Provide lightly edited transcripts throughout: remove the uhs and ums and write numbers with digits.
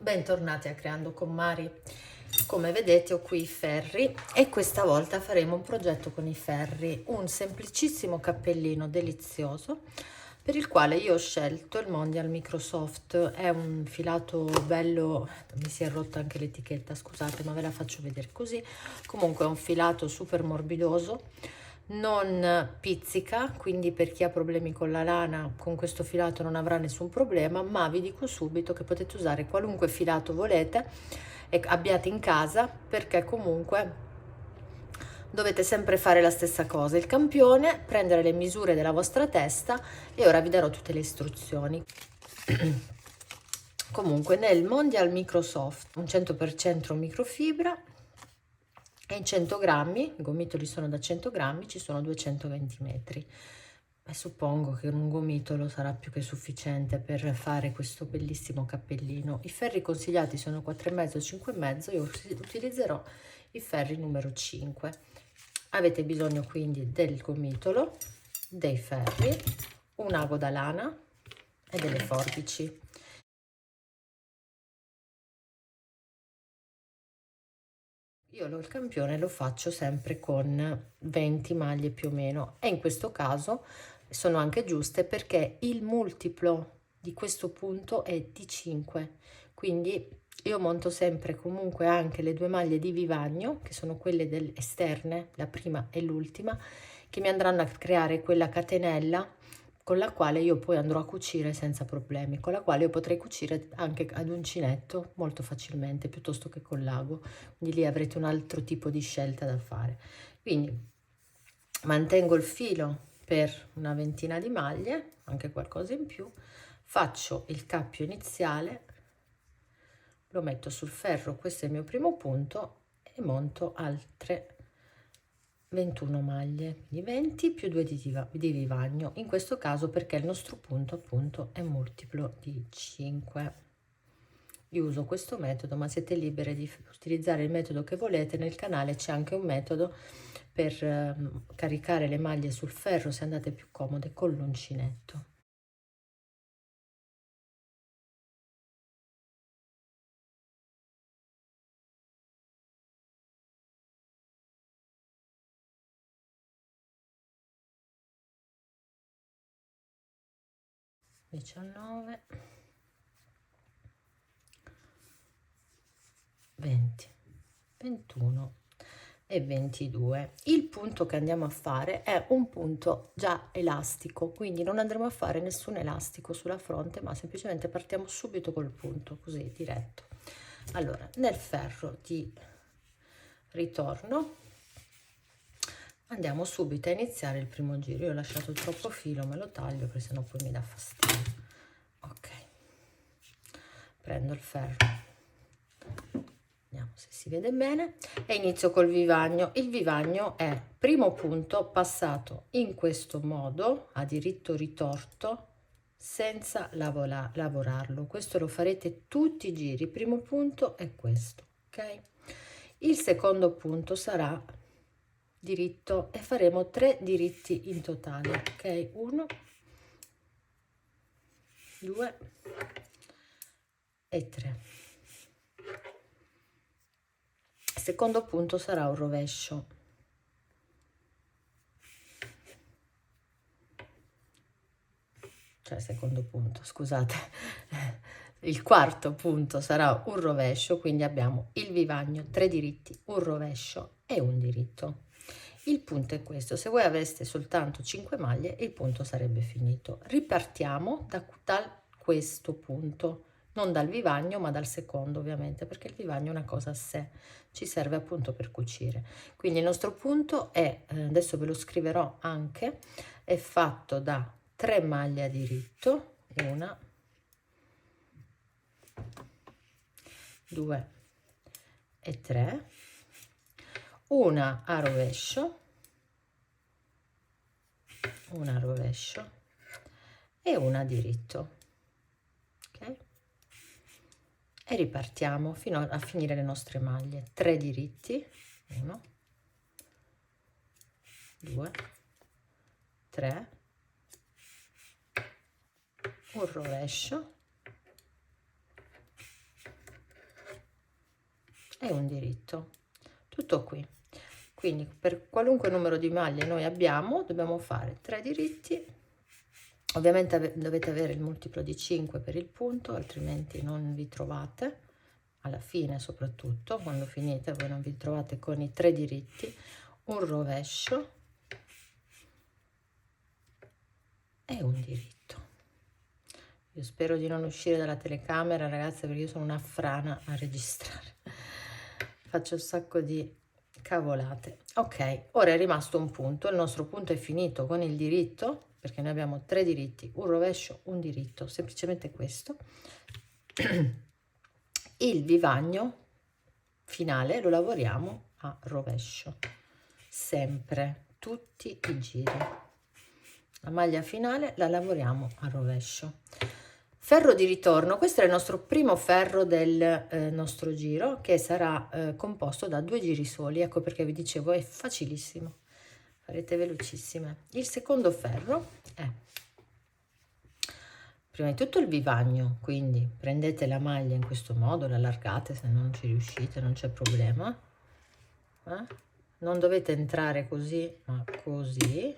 Bentornati a Creando con Mari. Come vedete ho qui i ferri e questa volta faremo un progetto con i ferri, un semplicissimo cappellino delizioso per il quale io ho scelto il Mondial Microsoft. È un filato bello, mi si è rotta anche l'etichetta, scusate, ma ve la faccio vedere così. Comunque è un filato super morbidoso, non pizzica, quindi per chi ha problemi con la lana con questo filato non avrà nessun problema, ma vi dico subito che potete usare qualunque filato volete e abbiate in casa, perché comunque dovete sempre fare la stessa cosa, il campione, prendere le misure della vostra testa, e ora vi darò tutte le istruzioni. Comunque nel Mondial Microsoft un 100% microfibra e in 100 grammi, i gomitoli sono da 100 grammi, ci sono 220 metri. E suppongo che un gomitolo sarà più che sufficiente per fare questo bellissimo cappellino. I ferri consigliati sono 4,5 e 5,5, io utilizzerò i ferri numero 5. Avete bisogno quindi del gomitolo, dei ferri, un ago da lana e delle forbici. Io il campione lo faccio sempre con 20 maglie più o meno, e in questo caso sono anche giuste perché il multiplo di questo punto è di 5, quindi io monto sempre comunque anche le due maglie di vivagno, che sono quelle esterne, la prima e l'ultima, che mi andranno a creare quella catenella con la quale io poi andrò a cucire senza problemi, con la quale io potrei cucire anche ad uncinetto molto facilmente piuttosto che con l'ago, quindi lì avrete un altro tipo di scelta da fare. Quindi mantengo il filo per una ventina di maglie, anche qualcosa in più, faccio il cappio iniziale, lo metto sul ferro, questo è il mio primo punto, e monto altre 21 maglie, di 20 più 2 di vivagno, in questo caso perché il nostro punto appunto è multiplo di 5. Io uso questo metodo, ma siete liberi di utilizzare il metodo che volete. Nel canale c'è anche un metodo per caricare le maglie sul ferro se andate più comode con l'uncinetto. (19, 20, 21 e 22). Il punto che andiamo a fare è un punto già elastico, quindi non andremo a fare nessun elastico sulla fronte, ma semplicemente partiamo subito col punto, così diretto. Allora, nel ferro di ritorno andiamo subito a iniziare il primo giro. Io ho lasciato troppo filo, me lo taglio perché sennò poi mi dà fastidio. Ok, prendo il ferro, vediamo se si vede bene, e inizio col vivagno. Il vivagno è primo punto passato in questo modo a diritto ritorto senza lavorarlo. Questo lo farete tutti i giri. Il primo punto è questo, ok? Il secondo punto sarà diritto e faremo 3 diritti in totale, ok? 1, 2 e 3. Il secondo punto sarà un rovescio, cioè secondo punto, scusate, il quarto punto sarà un rovescio, quindi abbiamo il vivagno, 3 diritti, un rovescio e un diritto. Il punto è questo. Se voi aveste soltanto 5 maglie il punto sarebbe finito. Ripartiamo da questo punto, non dal vivagno ma dal secondo, ovviamente, perché il vivagno è una cosa a sé, ci serve appunto per cucire. Quindi il nostro punto è, adesso ve lo scriverò anche, è fatto da 3 maglie a diritto, 1, 2 e 3, una a rovescio, una a rovescio e una a diritto, ok? E ripartiamo fino a finire le nostre maglie. 3 diritti, 1, 2, 3, un rovescio e un diritto, tutto qui. Quindi per qualunque numero di maglie noi abbiamo dobbiamo fare 3 diritti. Ovviamente dovete avere il multiplo di 5 per il punto, altrimenti non vi trovate alla fine, soprattutto quando finite voi non vi trovate con i 3 diritti, un rovescio e un diritto. Io spero di non uscire dalla telecamera, ragazze, perché io sono una frana a registrare. Faccio un sacco di cavolate. Ok, ora è rimasto un punto, il nostro punto è finito con il diritto, perché noi abbiamo 3 diritti, un rovescio, un diritto, semplicemente questo. Il vivagno finale lo lavoriamo a rovescio, sempre, tutti i giri. La maglia finale la lavoriamo a rovescio. Ferro di ritorno, questo è il nostro primo ferro del nostro giro, che sarà composto da 2 giri soli. Ecco perché vi dicevo è facilissimo, farete velocissime. Il secondo ferro è prima di tutto il vivagno, quindi prendete la maglia in questo modo, la allargate, se non ci riuscite non c'è problema, non dovete entrare così ma così,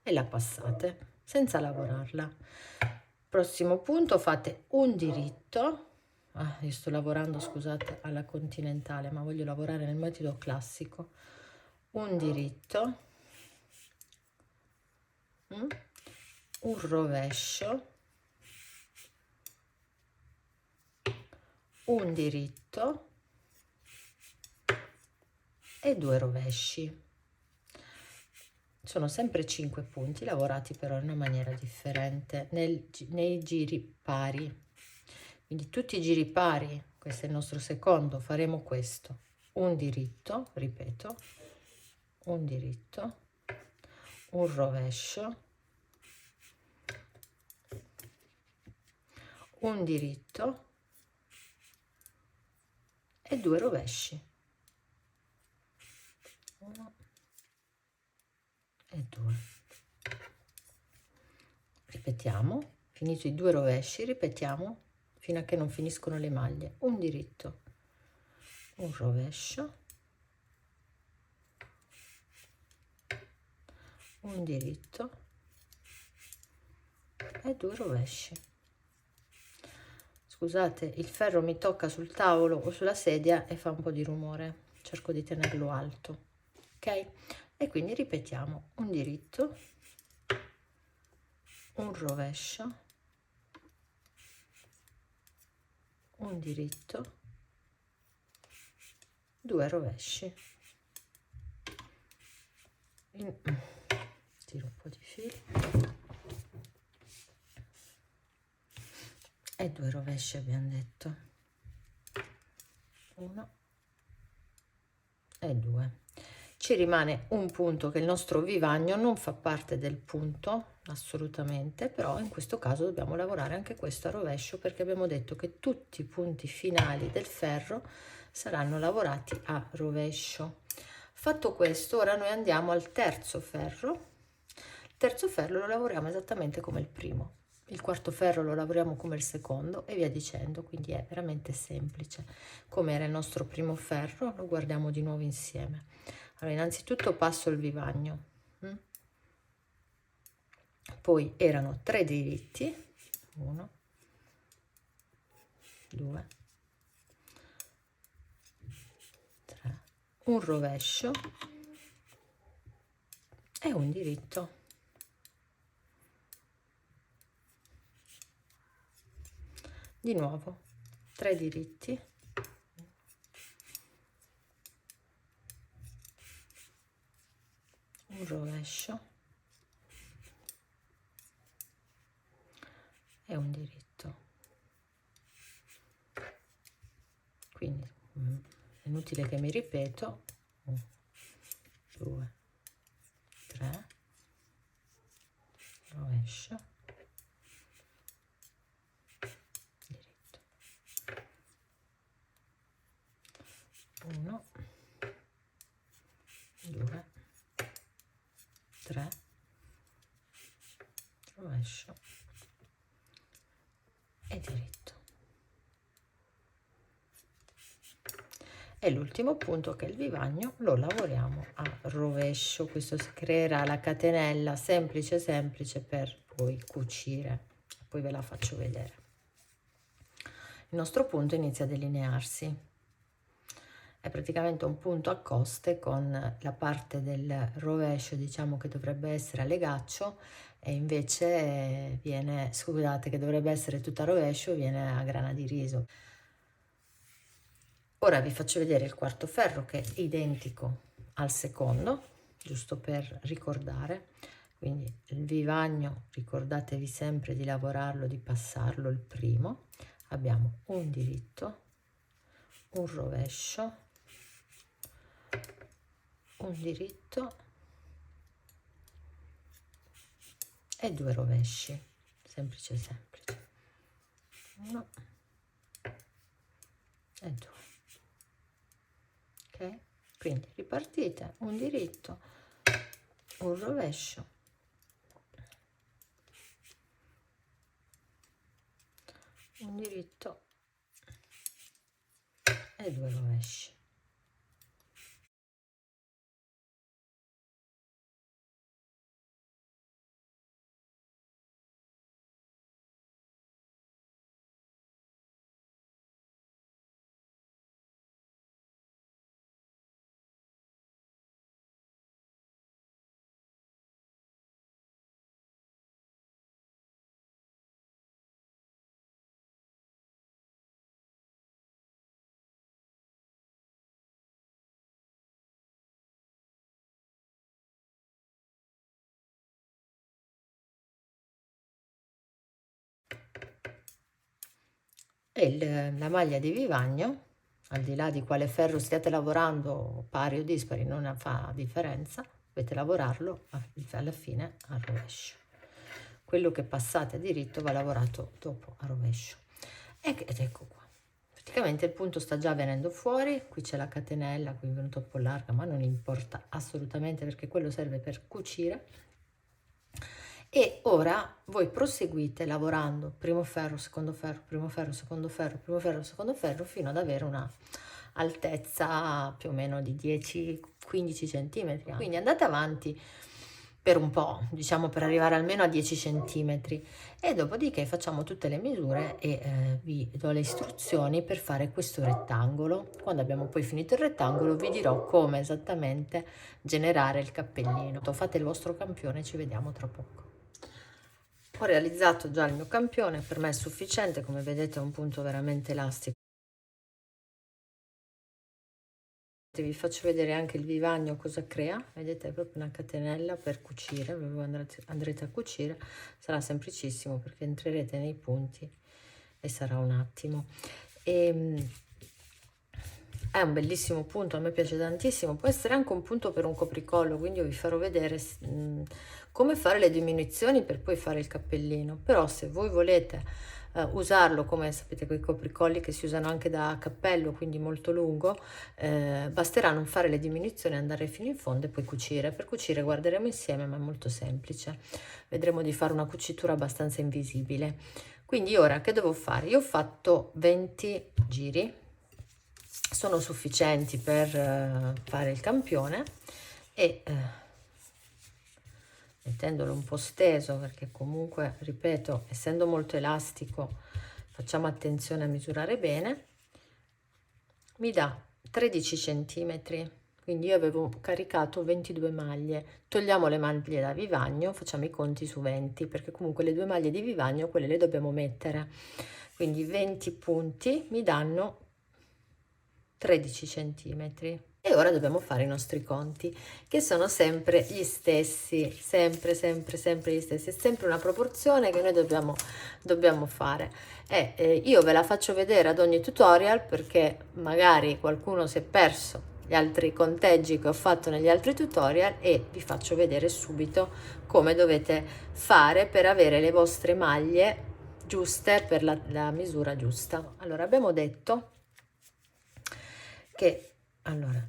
e la passate senza lavorarla. Prossimo punto, fate un diritto. Io sto lavorando, scusate, alla continentale, ma voglio lavorare nel metodo classico. Un diritto, un rovescio, un diritto e 2 rovesci. Sono sempre 5 punti lavorati però in una maniera differente nei giri pari. Quindi tutti i giri pari, questo è il nostro secondo, faremo questo. Un diritto, ripeto, un diritto, un rovescio, un diritto e 2 rovesci. 1 e 2. Ripetiamo, finito i 2 rovesci, ripetiamo fino a che non finiscono le maglie. Un diritto, un rovescio, un diritto e 2 rovesci. Scusate, il ferro mi tocca sul tavolo o sulla sedia e fa un po' di rumore, cerco di tenerlo alto, ok? E quindi ripetiamo un diritto, un rovescio, un diritto, 2 rovesci. Tiro un po' di filo. E 2 rovesci abbiamo detto, 1 e 2. Ci rimane un punto che il nostro vivagno non fa parte del punto assolutamente, però in questo caso dobbiamo lavorare anche questo a rovescio, perché abbiamo detto che tutti i punti finali del ferro saranno lavorati a rovescio. Fatto questo, ora noi andiamo al terzo ferro. Il terzo ferro lo lavoriamo esattamente come il primo, il quarto ferro lo lavoriamo come il secondo e via dicendo, quindi è veramente semplice. Come era il nostro primo ferro, lo guardiamo di nuovo insieme. Allora, innanzitutto passo il vivagno, poi erano 3 diritti, 1, 2, 3, un rovescio e un diritto. Di nuovo 3 diritti, un rovescio e un diritto. Quindi è inutile che mi ripeto, 1, 2, 3, rovescio, diritto, 1, 2, 3, rovescio e diritto. E l'ultimo punto, che è il vivagno, lo lavoriamo a rovescio. Questo si creerà la catenella semplice semplice per poi cucire. Poi ve la faccio vedere. Il nostro punto inizia a delinearsi. È praticamente un punto a coste con la parte del rovescio, diciamo, che dovrebbe essere a legaccio, e invece viene, scusate, che dovrebbe essere tutta a rovescio, viene a grana di riso. Ora vi faccio vedere il quarto ferro, che è identico al secondo, giusto per ricordare. Quindi il vivagno, ricordatevi sempre di lavorarlo, di passarlo il primo. Abbiamo un diritto, un rovescio, un diritto e due rovesci, semplice semplice, uno e due. Ok, quindi ripartite: un diritto, un rovescio, un diritto e due rovesci. E la maglia di vivagno, al di là di quale ferro stiate lavorando, pari o dispari, non fa differenza, dovete lavorarlo alla fine a rovescio. Quello che passate a diritto va lavorato dopo a rovescio. Ed ecco qua. Praticamente il punto sta già venendo fuori, qui c'è la catenella, qui è venuto un po' larga, ma non importa assolutamente, perché quello serve per cucire. E ora voi proseguite lavorando primo ferro, secondo ferro, primo ferro, secondo ferro, primo ferro, secondo ferro, fino ad avere una altezza più o meno di 10-15 centimetri. Quindi andate avanti per un po', diciamo, per arrivare almeno a 10 centimetri, e dopodiché facciamo tutte le misure e vi do le istruzioni per fare questo rettangolo. Quando abbiamo poi finito il rettangolo vi dirò come esattamente generare il cappellino. Fate il vostro campione, ci vediamo tra poco. Ho realizzato già il mio campione, per me è sufficiente, come vedete è un punto veramente elastico. Vi faccio vedere anche il vivagno cosa crea, vedete, è proprio una catenella per cucire, andrete a cucire, sarà semplicissimo perché entrerete nei punti e sarà un attimo. È un bellissimo punto, a me piace tantissimo, può essere anche un punto per un copricollo, quindi io vi farò vedere come fare le diminuzioni per poi fare il cappellino. Però se voi volete usarlo, come sapete, quei copricolli che si usano anche da cappello, quindi molto lungo, basterà non fare le diminuzioni, andare fino in fondo e poi cucire. Per cucire guarderemo insieme, ma è molto semplice, vedremo di fare una cucitura abbastanza invisibile. Quindi ora che devo fare? Io ho fatto 20 giri, sono sufficienti per fare il campione, e mettendolo un po' steso, perché comunque, ripeto, essendo molto elastico facciamo attenzione a misurare bene, mi dà 13 centimetri. Quindi io avevo caricato 22 maglie, togliamo le maglie da vivagno, facciamo i conti su 20, perché comunque le due maglie di vivagno quelle le dobbiamo mettere, quindi 20 punti mi danno 13 centimetri. E ora dobbiamo fare i nostri conti, che sono sempre gli stessi, sempre gli stessi, è sempre una proporzione che noi dobbiamo fare. Io ve la faccio vedere ad ogni tutorial, perché magari qualcuno si è perso gli altri conteggi che ho fatto negli altri tutorial, e vi faccio vedere subito come dovete fare per avere le vostre maglie giuste per la misura giusta. Allora, abbiamo detto che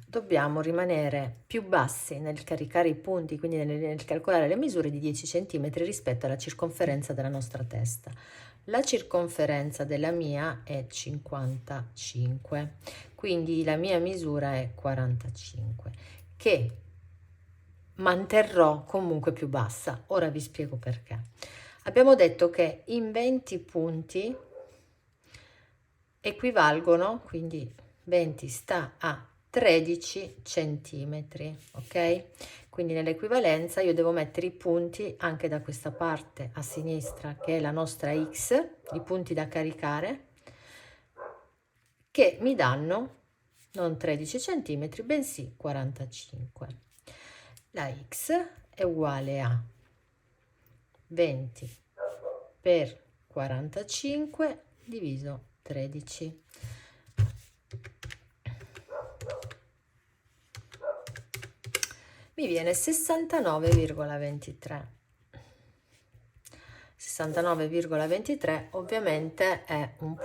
dobbiamo rimanere più bassi nel caricare i punti, quindi nel calcolare le misure, di 10 cm rispetto alla circonferenza della nostra testa. La circonferenza della mia è 55, quindi la mia misura è 45, che manterrò comunque più bassa. Ora vi spiego perché. Abbiamo detto che in 20 punti equivalgono, quindi 20 sta a 13 centimetri, ok? Quindi nell'equivalenza io devo mettere i punti anche da questa parte a sinistra, che è la nostra X, i punti da caricare, che mi danno non 13 centimetri, bensì 45. La X è uguale a 20 per 45 diviso 13. Mi viene 69,23. 69,23 ovviamente è un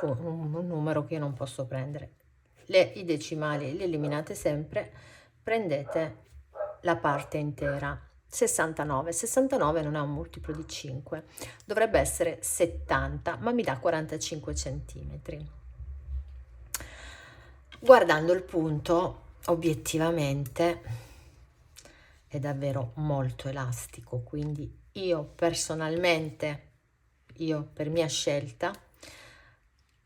numero che io non posso prendere. I decimali li eliminate sempre, prendete la parte intera. 69 non è un multiplo di 5, dovrebbe essere 70, ma mi dà 45 centimetri. Guardando il punto, obiettivamente è davvero molto elastico, quindi io personalmente, io per mia scelta,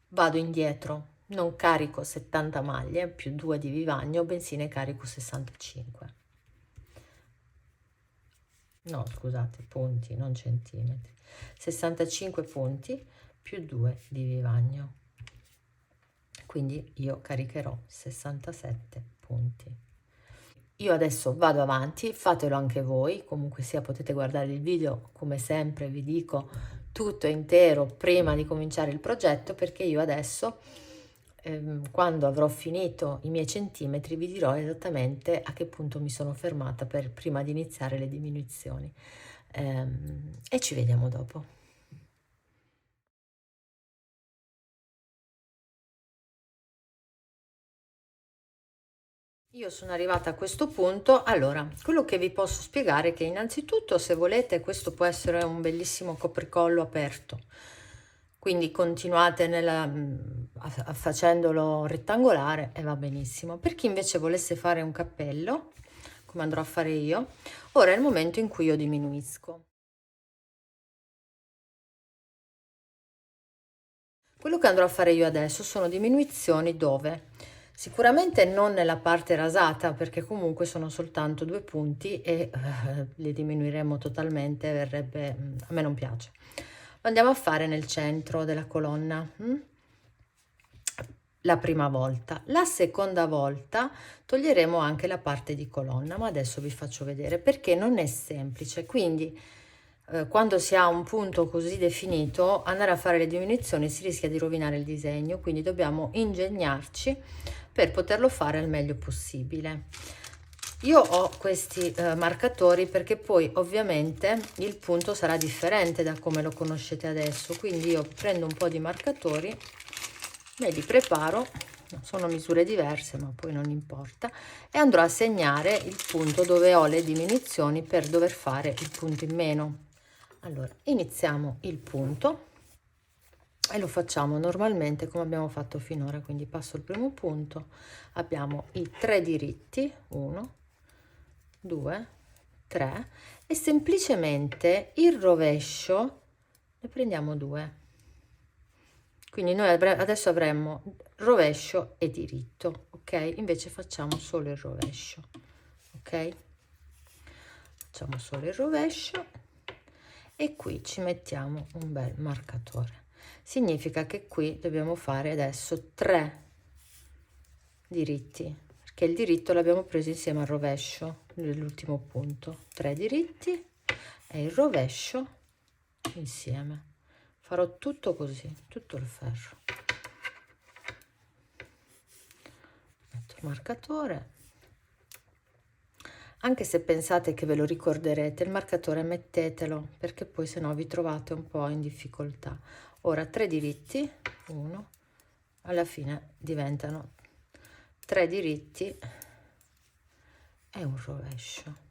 vado indietro, non carico 70 maglie più 2 di vivagno, bensì ne carico 65. No, scusate, punti, non centimetri. 65 punti più 2 di vivagno. Quindi io caricherò 67 punti. Io adesso vado avanti, fatelo anche voi, comunque sia potete guardare il video, come sempre vi dico, tutto intero prima di cominciare il progetto, perché io adesso, quando avrò finito i miei centimetri, vi dirò esattamente a che punto mi sono fermata prima di iniziare le diminuzioni. E ci vediamo dopo. Io sono arrivata a questo punto. Allora, quello che vi posso spiegare è che innanzitutto, se volete, questo può essere un bellissimo copricollo aperto, quindi continuate facendolo rettangolare e va benissimo. Per chi invece volesse fare un cappello, come andrò a fare io, ora è il momento in cui io diminuisco. Quello che andrò a fare io adesso sono diminuzioni dove sicuramente non nella parte rasata, perché comunque sono soltanto 2 punti e le diminuiremo totalmente, verrebbe, a me non piace. Lo andiamo a fare nel centro della colonna. La prima volta. La seconda volta toglieremo anche la parte di colonna, ma adesso vi faccio vedere perché non è semplice. Quindi quando si ha un punto così definito, andare a fare le diminuzioni si rischia di rovinare il disegno, quindi dobbiamo ingegnarci per poterlo fare al meglio possibile. Io ho questi marcatori perché poi ovviamente il punto sarà differente da come lo conoscete adesso, quindi io prendo un po' di marcatori, me li preparo, sono misure diverse ma poi non importa, e andrò a segnare il punto dove ho le diminuzioni per dover fare il punto in meno. Allora, iniziamo il punto e lo facciamo normalmente come abbiamo fatto finora, quindi passo il primo punto, abbiamo i 3 diritti, 1, 2, 3, e semplicemente il rovescio ne prendiamo 2. Quindi noi adesso avremmo rovescio e diritto, ok? Invece facciamo solo il rovescio, ok? Facciamo solo il rovescio e qui ci mettiamo un bel marcatore. Significa che qui dobbiamo fare adesso 3 diritti, perché il diritto l'abbiamo preso insieme al rovescio nell'ultimo punto. 3 diritti e il rovescio insieme. Farò tutto così, tutto il ferro. Metto il marcatore. Anche se pensate che ve lo ricorderete, il marcatore mettetelo, perché poi se no vi trovate un po' in difficoltà. Ora 3 diritti, 1, alla fine diventano 3 diritti e un rovescio.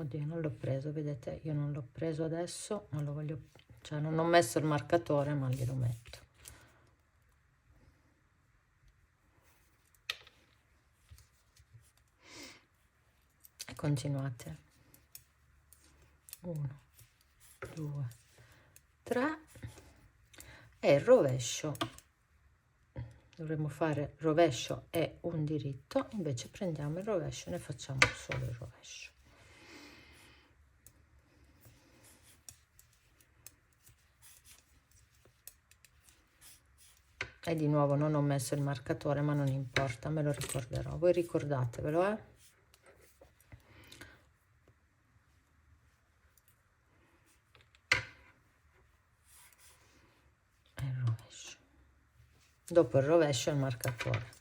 oddio, non l'ho preso, vedete, io non l'ho preso adesso, ma lo voglio, cioè non ho messo il marcatore, ma glielo metto. E continuate. 1, 2, 3 e il rovescio. Dovremmo fare rovescio e un diritto, invece prendiamo il rovescio e ne facciamo solo il rovescio. E di nuovo non ho messo il marcatore, ma non importa, me lo ricorderò. Voi ricordatevelo, eh? E il rovescio. Dopo il rovescio il marcatore.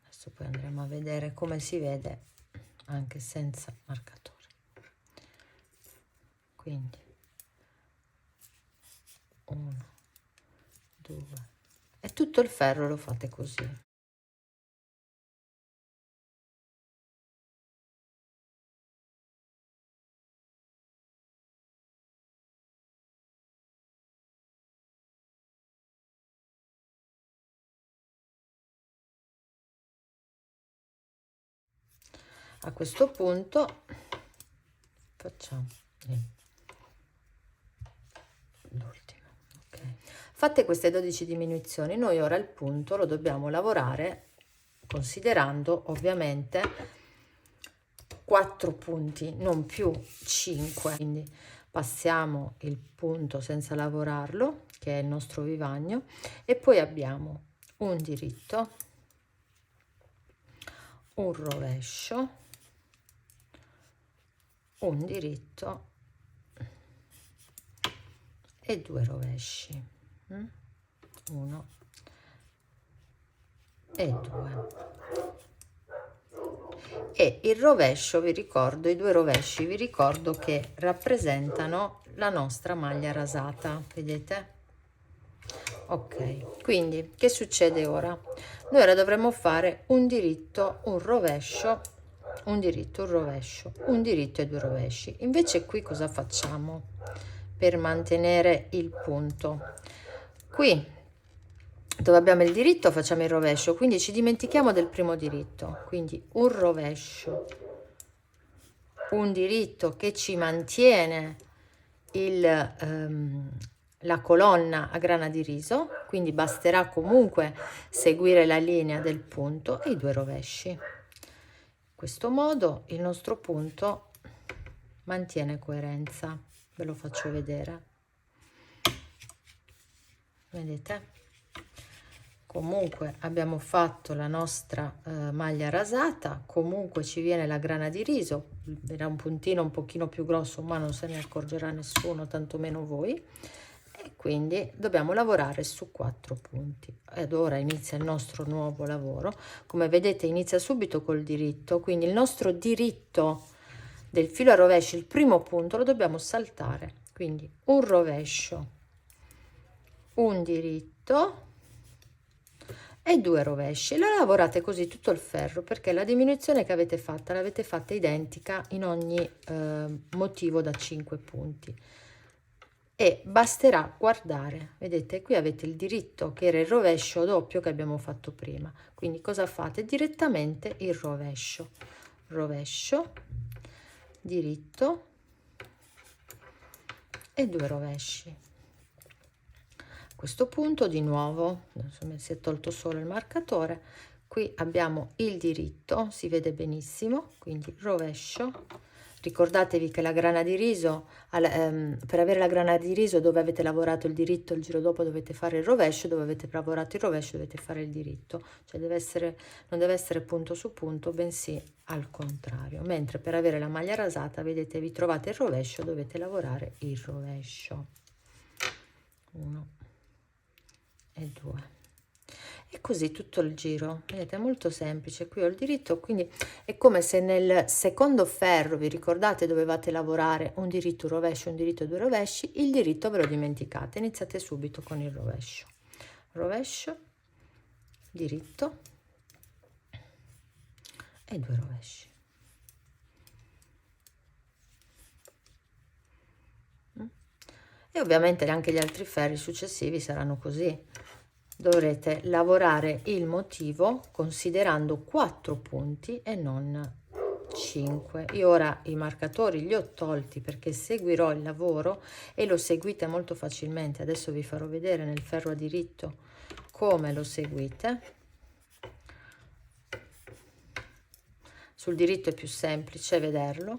Adesso poi andremo a vedere come si vede anche senza marcatore. Quindi 1, 2 e tutto il ferro lo fate così. A questo punto facciamo l'ultimo, ok. Fatte queste 12 diminuzioni, noi ora il punto lo dobbiamo lavorare considerando ovviamente 4 punti, non più 5. Quindi passiamo il punto senza lavorarlo, che è il nostro vivagno, e poi abbiamo un diritto, un rovescio, un diritto e 2 rovesci, 1 e 2. E il rovescio, vi ricordo, i 2 rovesci, vi ricordo che rappresentano la nostra maglia rasata, vedete? Ok, quindi che succede ora? Noi ora dovremo fare un diritto, un rovescio, un diritto, un rovescio, un diritto e 2 rovesci. Invece qui cosa facciamo per mantenere il punto? Qui dove abbiamo il diritto facciamo il rovescio, quindi ci dimentichiamo del primo diritto, quindi un rovescio, un diritto che ci mantiene la colonna a grana di riso, quindi basterà comunque seguire la linea del punto, e i 2 rovesci. In questo modo il nostro punto mantiene coerenza. Ve lo faccio vedere, vedete? Comunque abbiamo fatto la nostra maglia rasata, comunque ci viene la grana di riso, era un puntino un pochino più grosso, ma non se ne accorgerà nessuno, tantomeno voi, e quindi dobbiamo lavorare su 4 punti. Ed ora inizia il nostro nuovo lavoro. Come vedete inizia subito col diritto, quindi il nostro diritto del filo a rovescio, il primo punto, lo dobbiamo saltare, quindi un rovescio, un diritto e 2 rovesci. La lavorate così tutto il ferro, perché la diminuzione che avete fatta l'avete fatta identica in ogni motivo da 5 punti, e basterà guardare, vedete qui avete il diritto che era il rovescio doppio che abbiamo fatto prima, quindi cosa fate? Direttamente il rovescio, rovescio, diritto e 2 rovesci. A questo punto di nuovo, adesso mi si è tolto solo il marcatore, qui abbiamo il diritto, si vede benissimo, quindi rovescio. Ricordatevi che la grana di riso, per avere la grana di riso dove avete lavorato il diritto, il giro dopo dovete fare il rovescio, dove avete lavorato il rovescio dovete fare il diritto, cioè non deve essere punto su punto, bensì al contrario. Mentre per avere la maglia rasata, vedete, vi trovate il rovescio, dovete lavorare il rovescio. 1 e 2 e così tutto il giro, vedete, è molto semplice. Qui ho il diritto, quindi è come se nel secondo ferro, vi ricordate, dovevate lavorare un diritto, un rovescio, un diritto e 2 rovesci, il diritto ve lo dimenticate, iniziate subito con il rovescio, rovescio, diritto e 2 rovesci. e ovviamente anche gli altri ferri successivi saranno così. Dovrete lavorare il motivo considerando 4 punti e non 5. Io ora i marcatori li ho tolti perché seguirò il lavoro e lo seguite molto facilmente. Adesso vi farò vedere nel ferro a diritto come lo seguite. Sul diritto è più semplice vederlo,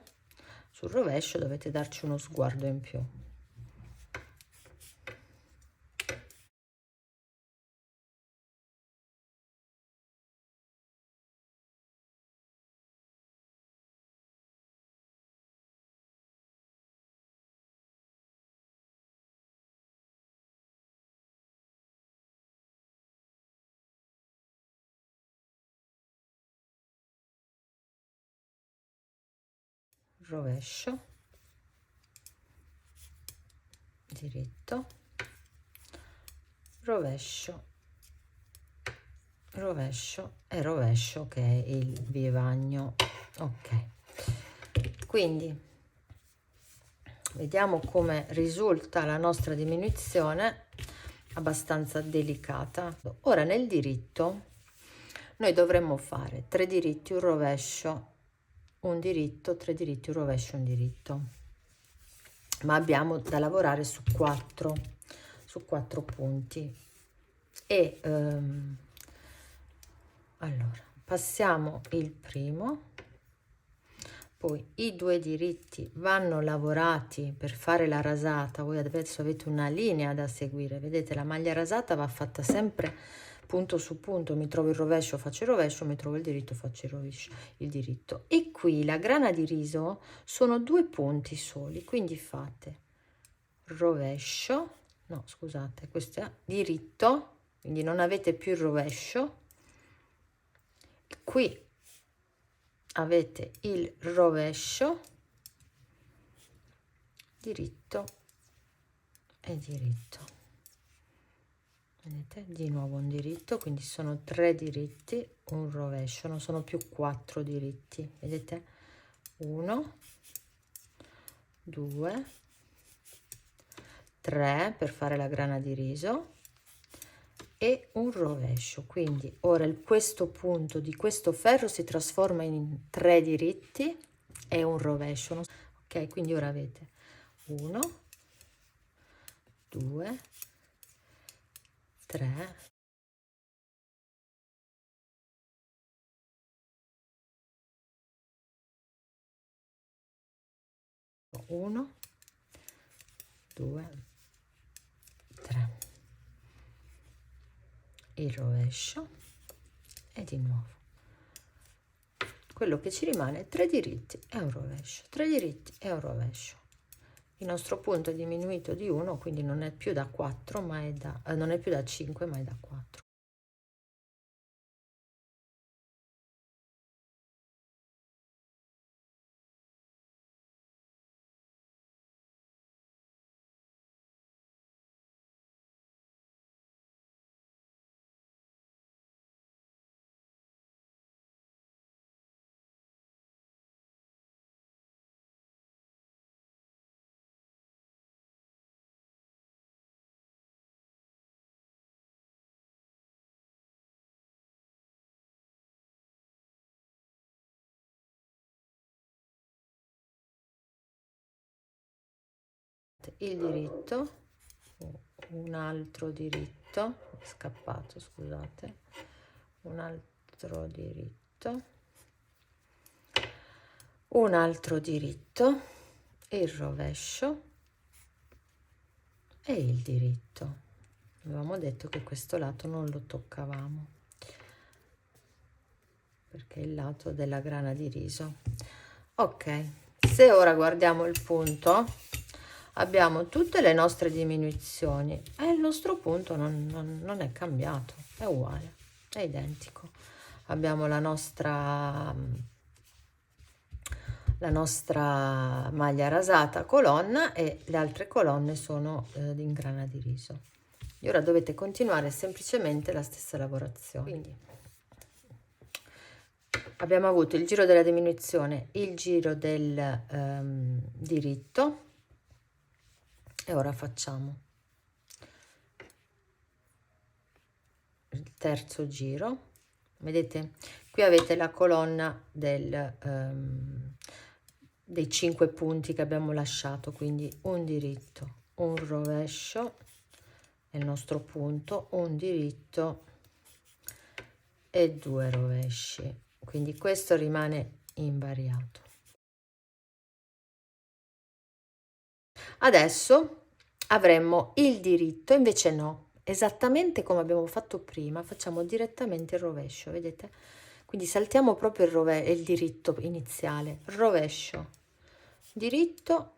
sul rovescio dovete darci uno sguardo in più. Rovescio, diritto, rovescio, rovescio e rovescio, che è il vivagno. Ok, quindi vediamo come risulta la nostra diminuzione, abbastanza delicata. Ora nel diritto noi dovremmo fare 3 diritti, un rovescio, un diritto, 3 diritti, un rovescio, un diritto, ma abbiamo da lavorare su 4 punti e allora passiamo il primo, poi i 2 diritti vanno lavorati per fare la rasata. Voi adesso avete una linea da seguire, vedete, la maglia rasata va fatta sempre punto su punto. Mi trovo il rovescio, faccio il rovescio, mi trovo il diritto, faccio il rovescio, il diritto. E qui la grana di riso sono 2 punti soli, quindi fate rovescio, no scusate, questo è diritto, quindi non avete più il rovescio, qui avete il rovescio, diritto e diritto, vedete, di nuovo un diritto, quindi sono 3 diritti, un rovescio, non sono più 4 diritti, vedete, 1 2 3 per fare la grana di riso e un rovescio. Quindi ora questo punto di questo ferro si trasforma in 3 diritti e un rovescio. Ok, quindi ora avete 1 2 3 1 2 3, il rovescio e di nuovo quello che ci rimane è 3 diritti e un rovescio, 3 diritti e un rovescio. Il nostro punto è diminuito di 1, quindi non è più da 4 ma è da non è più da 5 ma è da 4. Il diritto, un altro diritto, è scappato, scusate, un altro diritto, un altro diritto, il rovescio e il diritto. Avevamo detto che questo lato non lo toccavamo perché è il lato della grana di riso. Ok, se ora guardiamo il punto abbiamo tutte le nostre diminuzioni e il nostro punto non è cambiato, è uguale, è identico. Abbiamo la nostra maglia rasata colonna e le altre colonne sono in grana di riso. E ora dovete continuare semplicemente la stessa lavorazione. Quindi abbiamo avuto il giro della diminuzione, il giro del diritto E ora facciamo il terzo giro. Vedete, qui avete la colonna dei 5 punti che abbiamo lasciato, quindi un diritto, un rovescio, è il nostro punto, un diritto e 2 rovesci, quindi questo rimane invariato. Adesso avremmo il diritto, invece no, esattamente come abbiamo fatto prima, facciamo direttamente il rovescio, vedete? Quindi saltiamo proprio il diritto iniziale, rovescio, diritto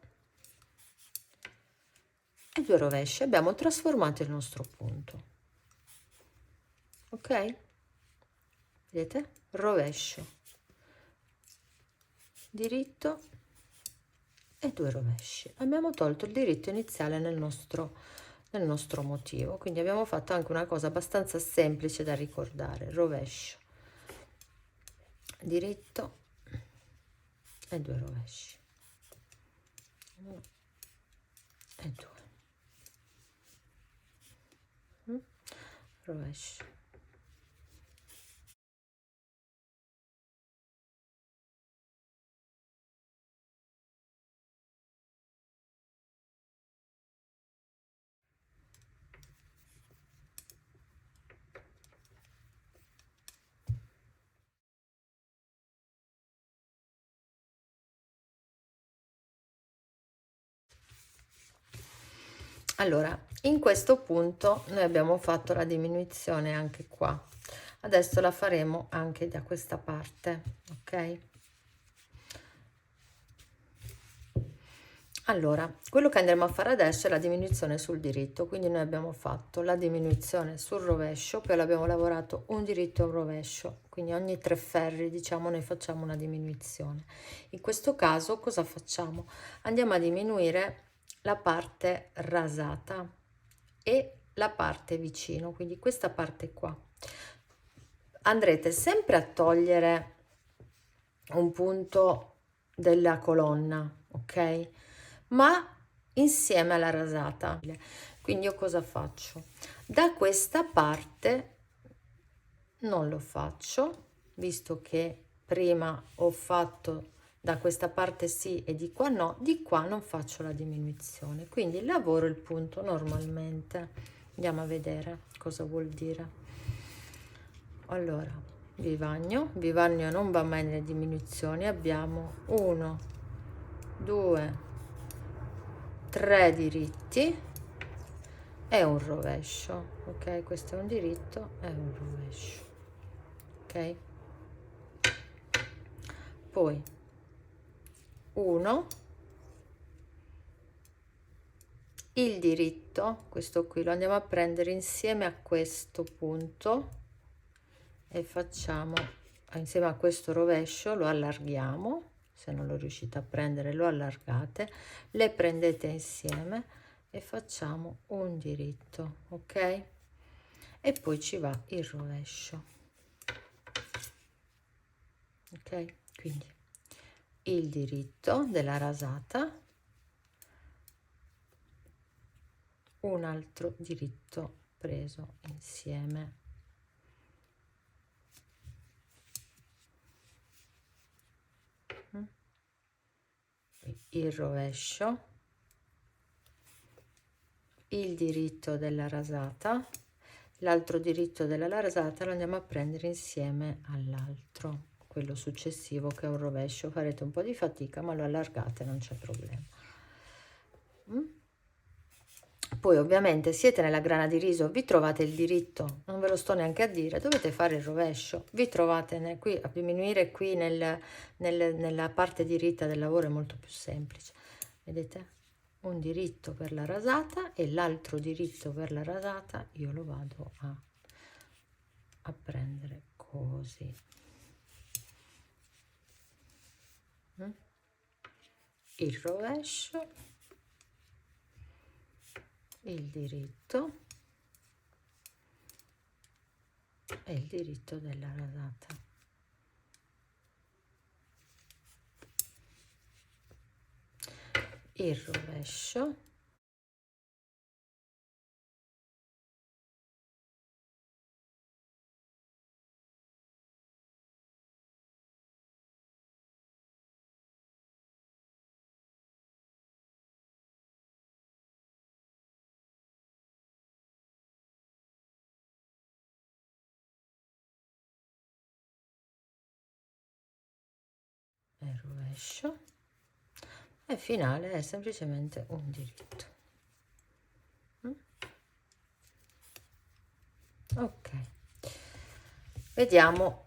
e 2 rovesci, abbiamo trasformato il nostro punto, ok? Vedete? Rovescio, diritto e 2 rovesci. Abbiamo tolto il diritto iniziale nel nostro motivo, quindi abbiamo fatto anche una cosa abbastanza semplice da ricordare: rovescio, diritto e 2 rovesci, 1 e 2, rovescio. Allora, in questo punto noi abbiamo fatto la diminuzione anche qua, adesso la faremo anche da questa parte, ok? Allora, quello che andremo a fare adesso è la diminuzione sul diritto, quindi noi abbiamo fatto la diminuzione sul rovescio, poi l'abbiamo lavorato un diritto e un rovescio, quindi ogni 3 ferri, diciamo, noi facciamo una diminuzione. In questo caso cosa facciamo? Andiamo a diminuire la parte rasata e la parte vicino, quindi questa parte qua. Andrete sempre a togliere un punto della colonna, ok? Ma insieme alla rasata. Quindi io cosa faccio? Da questa parte non lo faccio, visto che prima ho fatto da questa parte sì e di qua no, di qua non faccio la diminuzione, quindi lavoro il punto normalmente. Andiamo a vedere cosa vuol dire. Allora, Vivagno non va mai nelle diminuzioni, abbiamo 1, 2, 3 diritti e un rovescio, ok? Questo è un diritto e un rovescio, ok? Poi 1, il diritto, questo qui lo andiamo a prendere insieme a questo punto e facciamo insieme a questo rovescio, lo allarghiamo, se non lo riuscite a prendere lo allargate, le prendete insieme e facciamo un diritto, ok? E poi ci va il rovescio, ok? Quindi il diritto della rasata, un altro diritto preso insieme, il rovescio, il diritto della rasata, l'altro diritto della rasata lo andiamo a prendere insieme all'altro, quello successivo che è un rovescio. Farete un po' di fatica ma lo allargate, non c'è problema. Poi ovviamente siete nella grana di riso, vi trovate il diritto, non ve lo sto neanche a dire, dovete fare il rovescio, vi trovate qui a diminuire qui nella parte diritta del lavoro, è molto più semplice, vedete? Un diritto per la rasata e l'altro diritto per la rasata io lo vado a prendere così. Il rovescio, il diritto e il diritto della rasata. Il rovescio, e rovescio, e finale è semplicemente un diritto. Ok, vediamo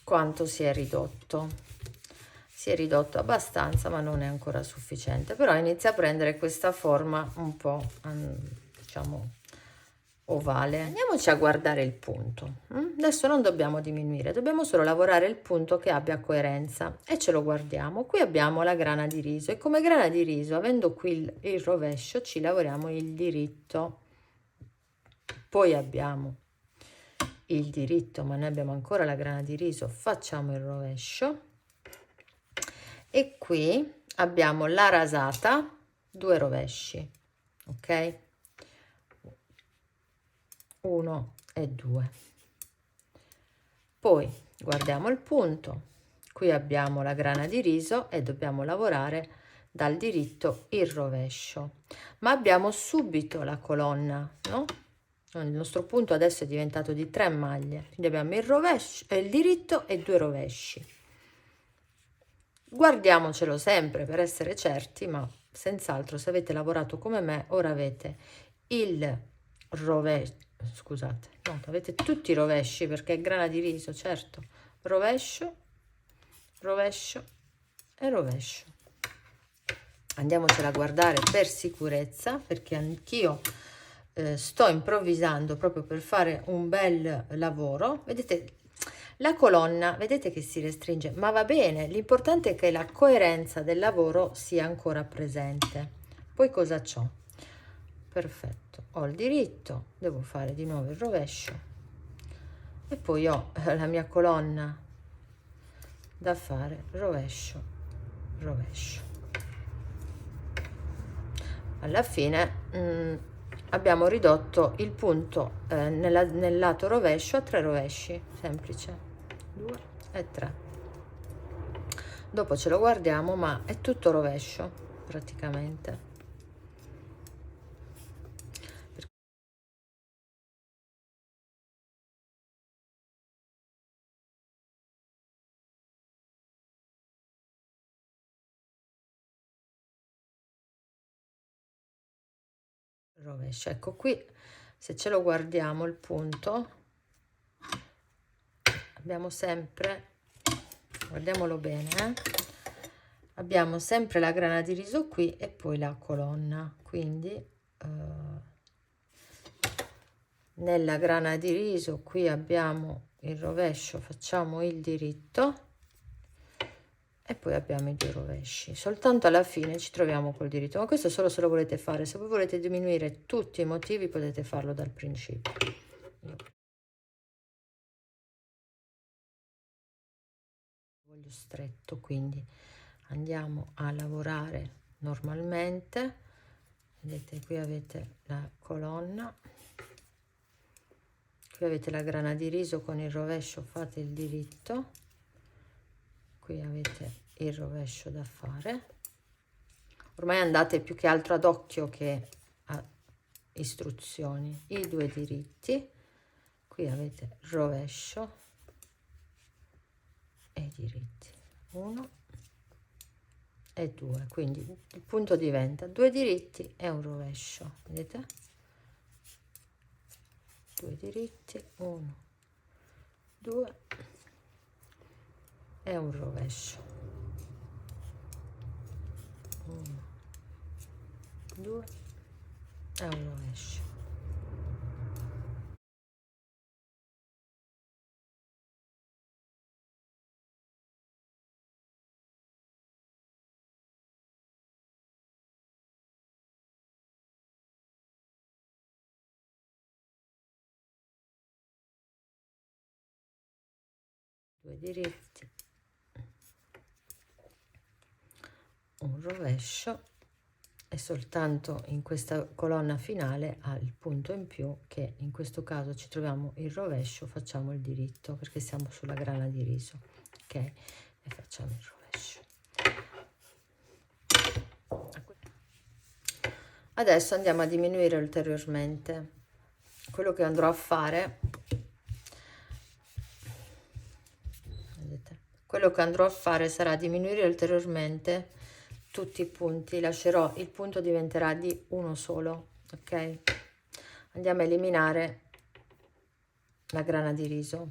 quanto si è ridotto. Si è ridotto abbastanza, ma non è ancora sufficiente, però inizia a prendere questa forma un po' diciamo ovale. Andiamoci a guardare il punto. Adesso non dobbiamo diminuire, dobbiamo solo lavorare il punto che abbia coerenza, e ce lo guardiamo. Qui abbiamo la grana di riso, e come grana di riso, avendo qui il rovescio, ci lavoriamo il diritto. Poi abbiamo il diritto, ma noi abbiamo ancora la grana di riso, facciamo il rovescio, e qui abbiamo la rasata, 2 rovesci, ok, 1 e 2. Poi guardiamo il punto, qui abbiamo la grana di riso e dobbiamo lavorare dal diritto il rovescio, ma abbiamo subito la colonna, no? Il nostro punto adesso è diventato di 3 maglie, quindi abbiamo il rovescio, il diritto e 2 rovesci. Guardiamocelo sempre per essere certi, ma senz'altro se avete lavorato come me, ora avete il rovescio, scusate, no, avete tutti i rovesci perché è grana di riso, certo, rovescio, rovescio e rovescio. Andiamocela a guardare per sicurezza, perché anch'io sto improvvisando proprio per fare un bel lavoro. Vedete la colonna, vedete che si restringe, ma va bene, l'importante è che la coerenza del lavoro sia ancora presente. Poi cosa c'ho? Perfetto, ho il diritto, devo fare di nuovo il rovescio, e poi ho la mia colonna da fare rovescio, rovescio. Alla fine abbiamo ridotto il punto nel lato rovescio a 3 rovesci, semplice, 2 e 3. Dopo ce lo guardiamo, ma è tutto rovescio praticamente. Rovescio, ecco qui, se ce lo guardiamo il punto, abbiamo sempre, guardiamolo bene, abbiamo sempre la grana di riso qui e poi la colonna, quindi nella grana di riso qui abbiamo il rovescio, facciamo il diritto e poi abbiamo i 2 rovesci. Soltanto alla fine ci troviamo col diritto, ma questo solo se lo volete fare. Se voi volete diminuire tutti i motivi potete farlo dal principio. Voglio stretto, quindi andiamo a lavorare normalmente. Vedete, qui avete la colonna, qui avete la grana di riso con il rovescio, fate il diritto, qui avete il rovescio da fare. Ormai andate più che altro ad occhio che a istruzioni. I 2 diritti, qui avete rovescio e i diritti, 1 e 2, quindi il punto diventa 2 diritti e un rovescio, vedete? 2 diritti, 1, 2 e un rovescio, 1, 2 e un rovescio. Due diritti, un rovescio, e soltanto in questa colonna finale ha il punto in più, che in questo caso ci troviamo il rovescio, facciamo il diritto perché siamo sulla grana di riso, ok, e facciamo il rovescio. Adesso andiamo a diminuire ulteriormente. Quello che andrò a fare, vedete, quello che andrò a fare sarà diminuire ulteriormente tutti i punti, lascerò, il punto diventerà di uno solo, ok? Andiamo a eliminare la grana di riso,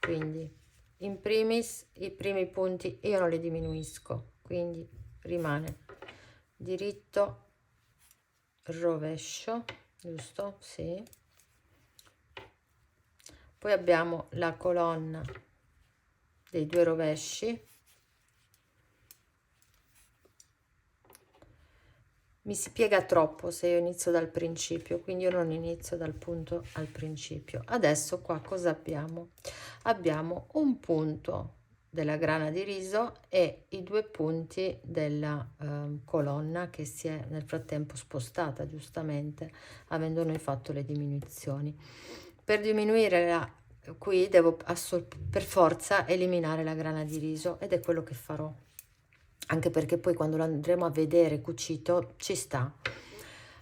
quindi in primis i primi punti io non li diminuisco, quindi rimane diritto, rovescio, giusto? Sì. Poi abbiamo la colonna dei due rovesci, mi si piega troppo se io inizio dal principio, quindi io non inizio dal punto al principio. Adesso qua cosa abbiamo? Abbiamo un punto della grana di riso e i due punti della colonna che si è nel frattempo spostata, giustamente, avendo noi fatto le diminuzioni. Per diminuire qui devo per forza eliminare la grana di riso, ed è quello che farò, anche perché poi quando lo andremo a vedere cucito ci sta.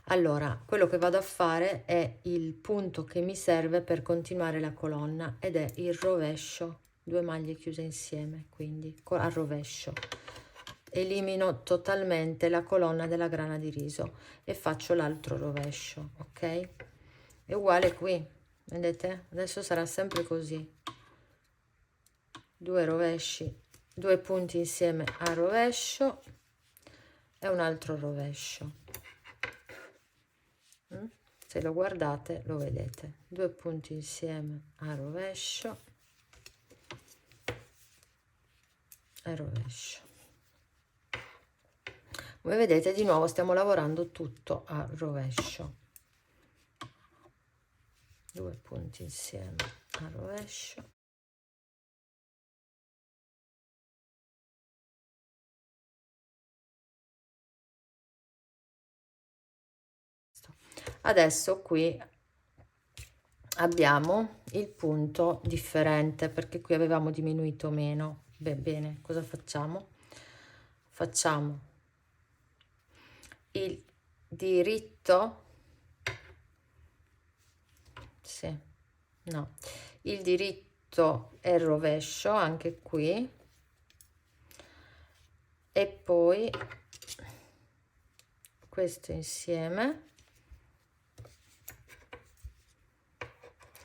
Allora, quello che vado a fare è il punto che mi serve per continuare la colonna, ed è il rovescio, 2 maglie chiuse insieme, quindi al rovescio. Elimino totalmente la colonna della grana di riso e faccio l'altro rovescio, ok? È uguale qui, vedete? Adesso sarà sempre così. 2 rovesci, 2 punti insieme al rovescio e un altro rovescio. Se lo guardate lo vedete, 2 punti insieme al rovescio e rovescio. Come vedete, di nuovo stiamo lavorando tutto a rovescio, 2 punti insieme al rovescio, adesso qui abbiamo il punto differente, perché qui avevamo diminuito meno. Bene, cosa facciamo? Facciamo il diritto, sì, no, il diritto e il rovescio anche qui, e poi questo insieme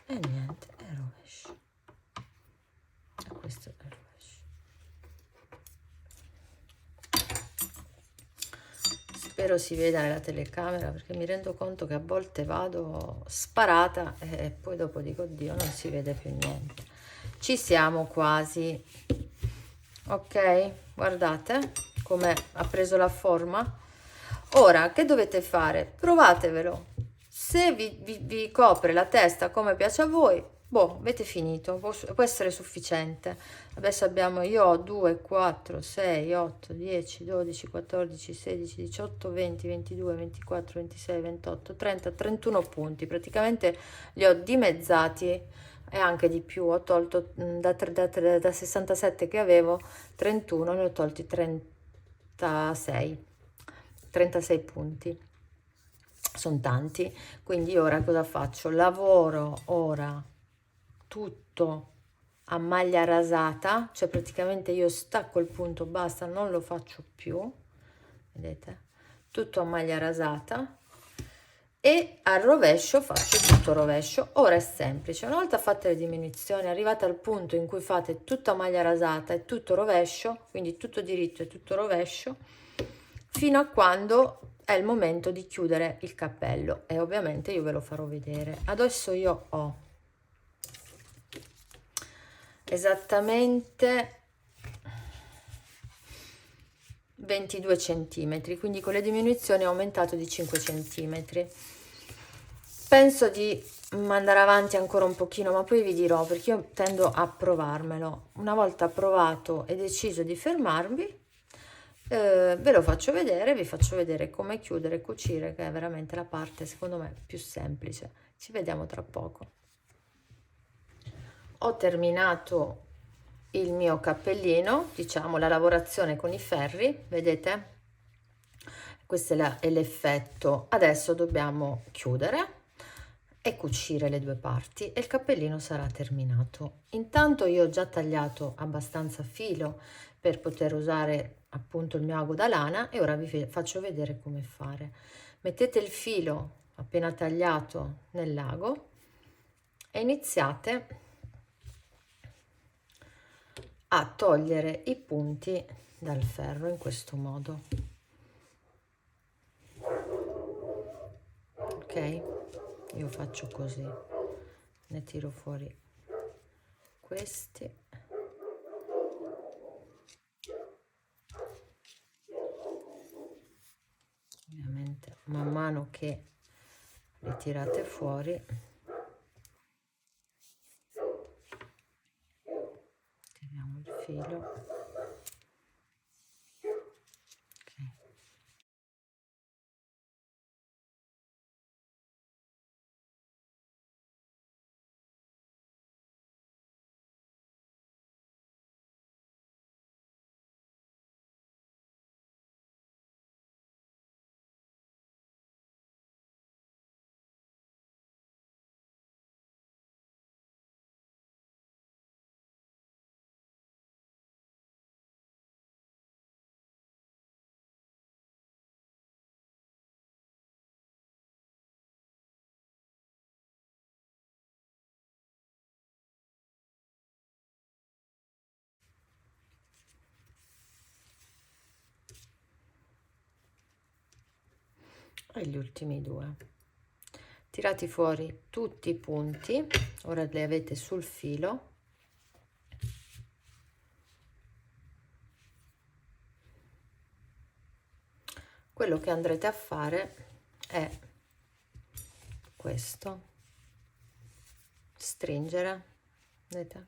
e niente, è il rovescio, e questo è il rovescio. Spero si veda nella telecamera, perché mi rendo conto che a volte vado sparata e poi dopo dico oddio, non si vede più niente. Ci siamo quasi, ok? Guardate come ha preso la forma. Ora che dovete fare? Provatevelo. Se vi copre la testa come piace a voi, boh, avete finito, può essere sufficiente. Adesso abbiamo, io ho 2, 4, 6, 8, 10, 12, 14, 16, 18, 20, 22, 24, 26, 28, 30, 31 punti. Praticamente li ho dimezzati e anche di più. Ho tolto da 67 che avevo 31, ne ho tolti 36 punti. Sono tanti, quindi ora cosa faccio? Lavoro ora tutto a maglia rasata, cioè praticamente io stacco il punto, basta, non lo faccio più, vedete? Tutto a maglia rasata, e al rovescio faccio tutto rovescio. Ora è semplice, una volta fatte le diminuzioni, arrivate al punto in cui fate tutto a maglia rasata e tutto rovescio, quindi tutto diritto e tutto rovescio, fino a quando è il momento di chiudere il cappello, e ovviamente io ve lo farò vedere. Adesso io ho esattamente 22 centimetri, quindi con le diminuzioni ho aumentato di 5 centimetri. Penso di andare avanti ancora un pochino, ma poi vi dirò, perché io tendo a provarmelo. Una volta provato e deciso di fermarvi, ve lo faccio vedere, vi faccio vedere come chiudere e cucire, che è veramente la parte secondo me più semplice. Ci vediamo tra poco. Ho terminato il mio cappellino, diciamo la lavorazione con i ferri, vedete? Questo è l'effetto. Adesso dobbiamo chiudere, e cucire le due parti e il cappellino sarà terminato. Intanto io ho già tagliato abbastanza filo per poter usare appunto il mio ago da lana e ora vi faccio vedere come fare. Mettete il filo appena tagliato nell'ago e iniziate a togliere i punti dal ferro in questo modo. Ok, io faccio così, ne tiro fuori questi, ovviamente man mano che li tirate fuori tiriamo il filo. Okay. E gli ultimi due, tirati fuori tutti i punti, ora li avete sul filo. Quello che andrete a fare è questo: stringere, vedete?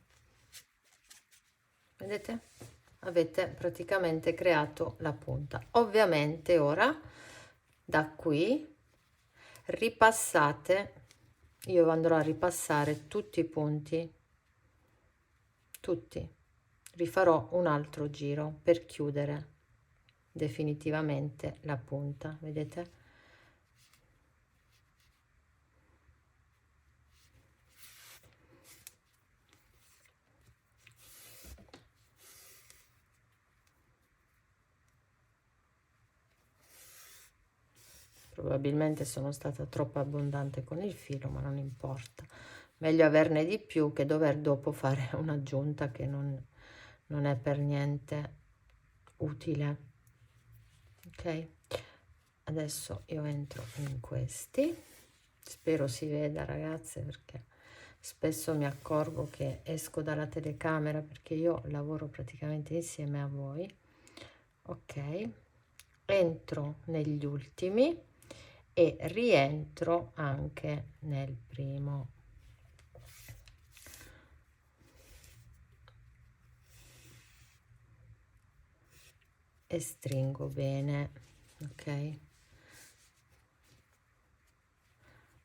Vedete? Avete praticamente creato la punta. Ovviamente ora da qui ripassate, io andrò a ripassare tutti i punti, tutti, rifarò un altro giro per chiudere definitivamente la punta, vedete? Probabilmente sono stata troppo abbondante con il filo, ma non importa. Meglio averne di più che dover dopo fare un'aggiunta che non è per niente utile. Ok, adesso io entro in questi. Spero si veda, ragazze, perché spesso mi accorgo che esco dalla telecamera perché io lavoro praticamente insieme a voi. Ok, entro negli ultimi e rientro anche nel primo. E stringo bene, ok?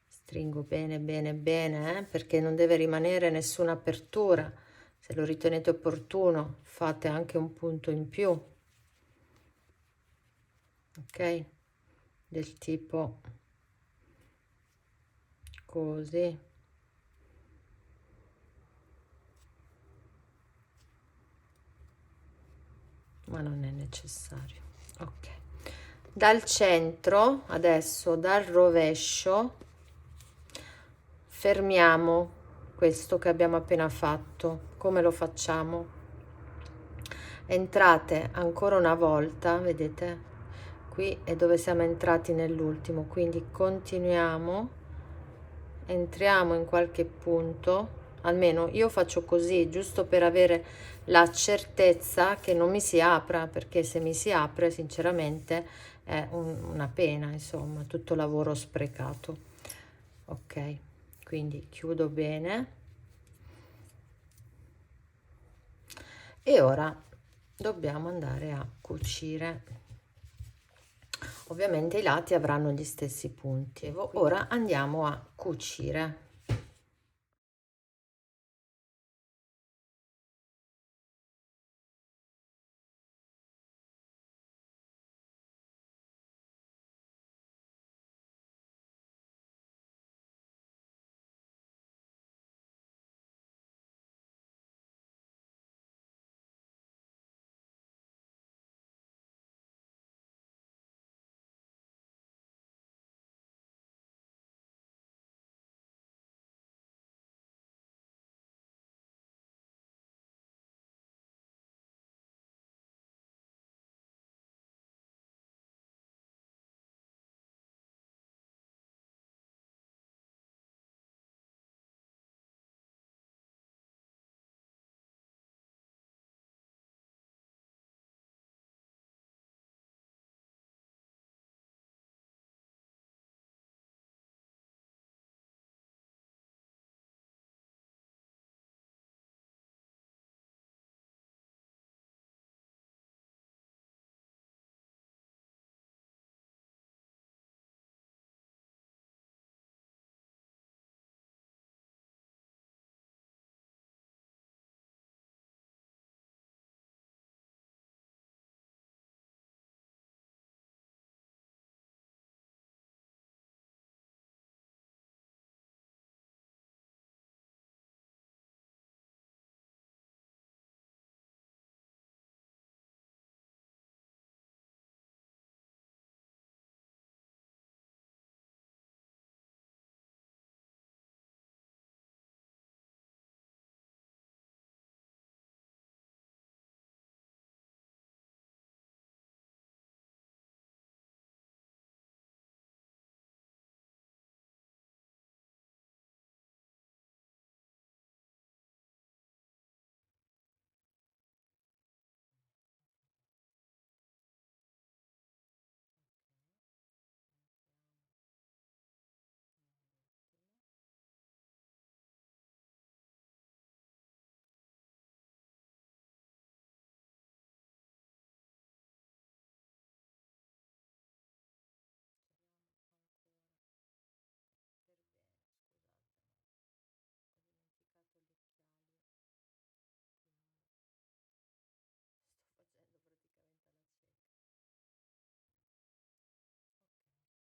Stringo bene bene bene, perché non deve rimanere nessuna apertura. Se lo ritenete opportuno, fate anche un punto in più, ok? Del tipo così. Ma non è necessario. Ok, dal centro adesso, dal rovescio, fermiamo questo che abbiamo appena fatto. Come lo facciamo? Entrate ancora una volta, vedete? Qui è dove siamo entrati nell'ultimo, quindi continuiamo, entriamo in qualche punto, almeno io faccio così, giusto per avere la certezza che non mi si apra, perché se mi si apre sinceramente è una pena, insomma, tutto lavoro sprecato. Ok, quindi chiudo bene e ora dobbiamo andare a cucire. Ovviamente i lati avranno gli stessi punti. Ora andiamo a cucire.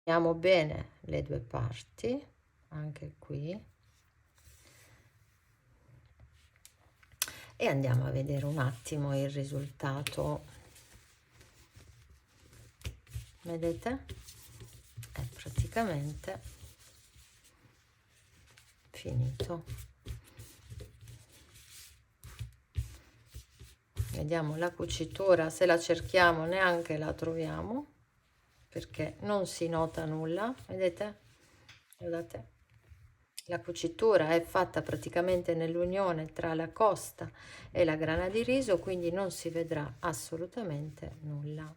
Uniamo bene le due parti, anche qui, e andiamo a vedere un attimo il risultato. Vedete? È praticamente finito. Vediamo la cucitura, se la cerchiamo neanche la troviamo, perché non si nota nulla, vedete? Guardate, la cucitura è fatta praticamente nell'unione tra la costa e la grana di riso, quindi non si vedrà assolutamente nulla.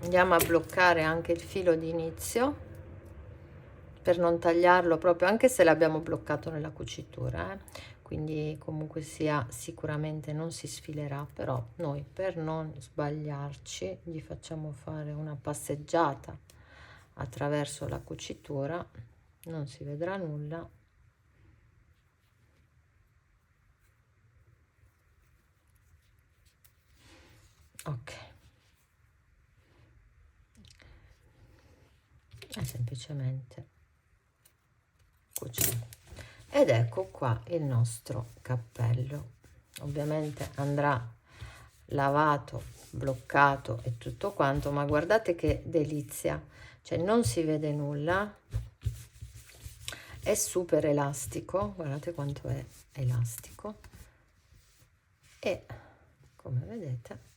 Andiamo a bloccare anche il filo di inizio per non tagliarlo proprio, anche se l'abbiamo bloccato nella cucitura, quindi comunque sia sicuramente non si sfilerà, però noi per non sbagliarci gli facciamo fare una passeggiata attraverso la cucitura, non si vedrà nulla. Ok, è semplicemente cucire. Ed ecco qua il nostro cappello. Ovviamente andrà lavato, bloccato e tutto quanto, ma guardate che delizia, cioè non si vede nulla, è super elastico, guardate quanto è elastico, e come vedete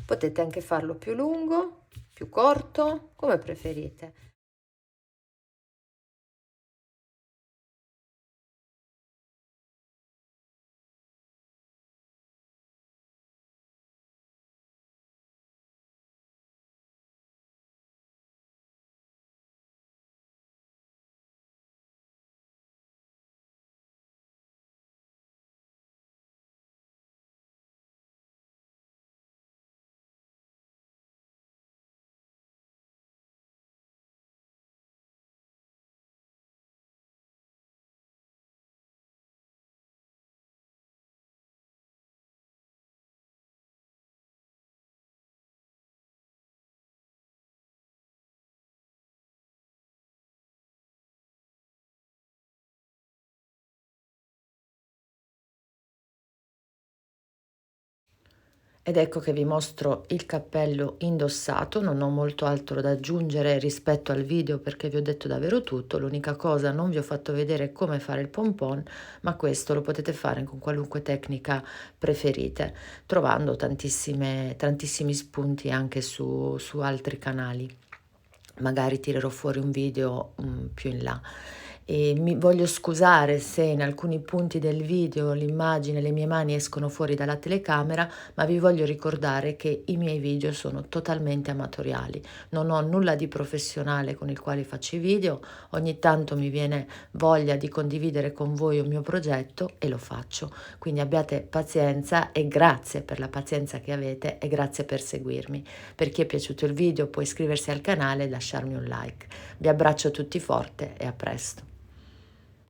potete anche farlo più lungo, più corto, come preferite. Ed ecco che vi mostro il cappello indossato, non ho molto altro da aggiungere rispetto al video perché vi ho detto davvero tutto, l'unica cosa non vi ho fatto vedere come fare il pompon, ma questo lo potete fare con qualunque tecnica preferite, trovando tantissimi spunti anche su altri canali. Magari tirerò fuori un video più in là. E mi voglio scusare se in alcuni punti del video l'immagine, le mie mani escono fuori dalla telecamera, ma vi voglio ricordare che i miei video sono totalmente amatoriali. Non ho nulla di professionale con il quale faccio i video, ogni tanto mi viene voglia di condividere con voi un mio progetto e lo faccio. Quindi abbiate pazienza e grazie per la pazienza che avete e grazie per seguirmi. Per chi è piaciuto il video può iscriversi al canale e lasciarmi un like. Vi abbraccio tutti forte e a presto.